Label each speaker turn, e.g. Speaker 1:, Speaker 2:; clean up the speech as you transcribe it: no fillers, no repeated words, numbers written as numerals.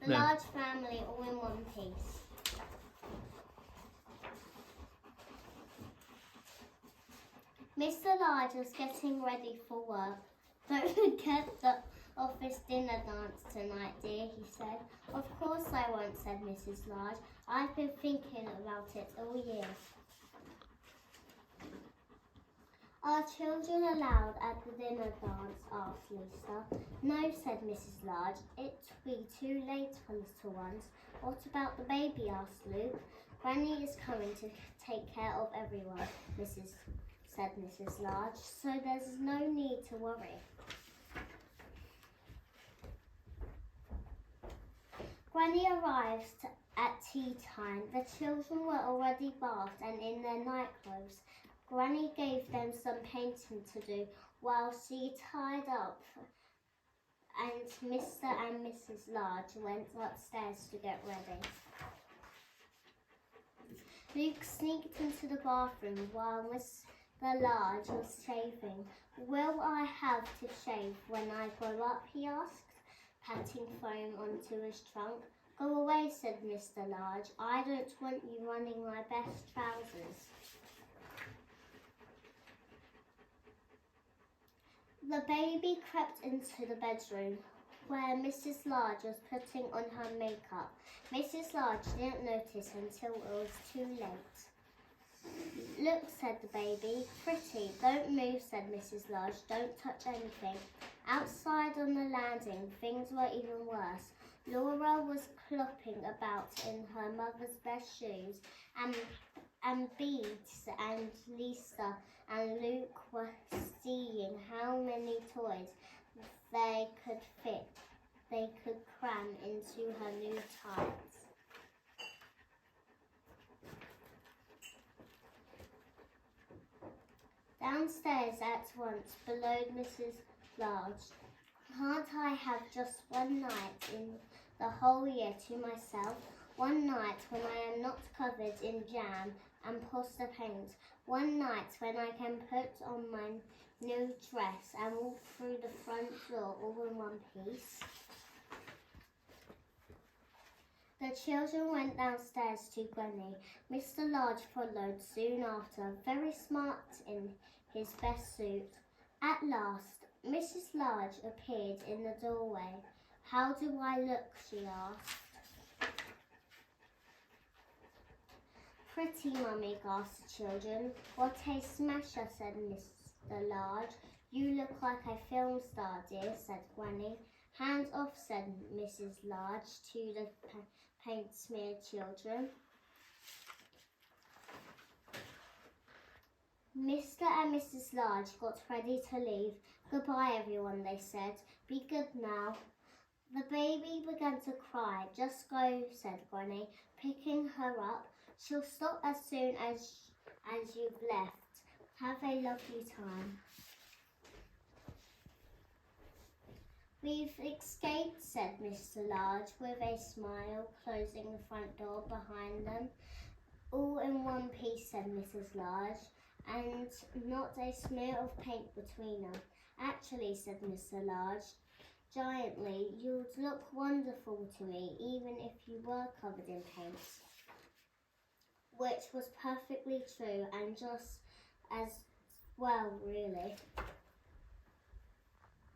Speaker 1: The large family all in one piece. Mr. Large was getting ready for work. Don't forget the office dinner dance tonight, dear, he said. Of course I won't, said Mrs. Large. I've been thinking about it all year. Are children allowed at the dinner dance? Asked Lisa. No, said Mrs. Large. It'll be too late for little ones. What about the baby? Asked Luke. Granny is coming to take care of everyone, said Mrs. Large, so there's no need to worry. Granny arrived at tea time. The children were already bathed and in their nightclothes. Granny gave them some painting to do while she tied up, and Mr. and Mrs. Large went upstairs to get ready. Luke sneaked into the bathroom while Mr. Large was shaving. Will I have to shave when I grow up? He asked, patting foam onto his trunk. Go away, said Mr. Large. I don't want you running my best trousers. The baby crept into the bedroom where Mrs. Large was putting on her makeup. Mrs. Large didn't notice until it was too late. Look, said the baby. Pretty. Don't move, said Mrs. Large. Don't touch anything. Outside on the landing, things were even worse. Laura was clopping about in her mother's best shoes, and Beads and Lisa and Luke were seeing how many toys they could cram into her new tights. Downstairs at once bellowed Mrs. Large. Can't I have just one night in the whole year to myself? One night when I am not covered in jam and poster paint. One night when I can put on my new dress and walk through the front door all in one piece. The children went downstairs to Granny. Mr. Large followed soon after, very smart in his best suit. At last, Mrs. Large appeared in the doorway. How do I look? She asked. Pretty, Mummy, gasped the children. What a smasher, said Mr. Large. You look like a film star, dear, said Granny. Hands off, said Mrs. Large to the paint-smeared children. Mr. and Mrs. Large got ready to leave. Goodbye, everyone, they said. Be good now. The baby began to cry. Just go, said Granny, picking her up. She'll stop as soon as you've left. Have a lovely time. We've escaped, said Mr. Large with a smile, closing the front door behind them. All in one piece, said Mrs. Large, and not a smear of paint between them. Actually, said Mr. Large, giantly, you'd look wonderful to me, even if you were covered in paint. Which was perfectly true, and just as well, really.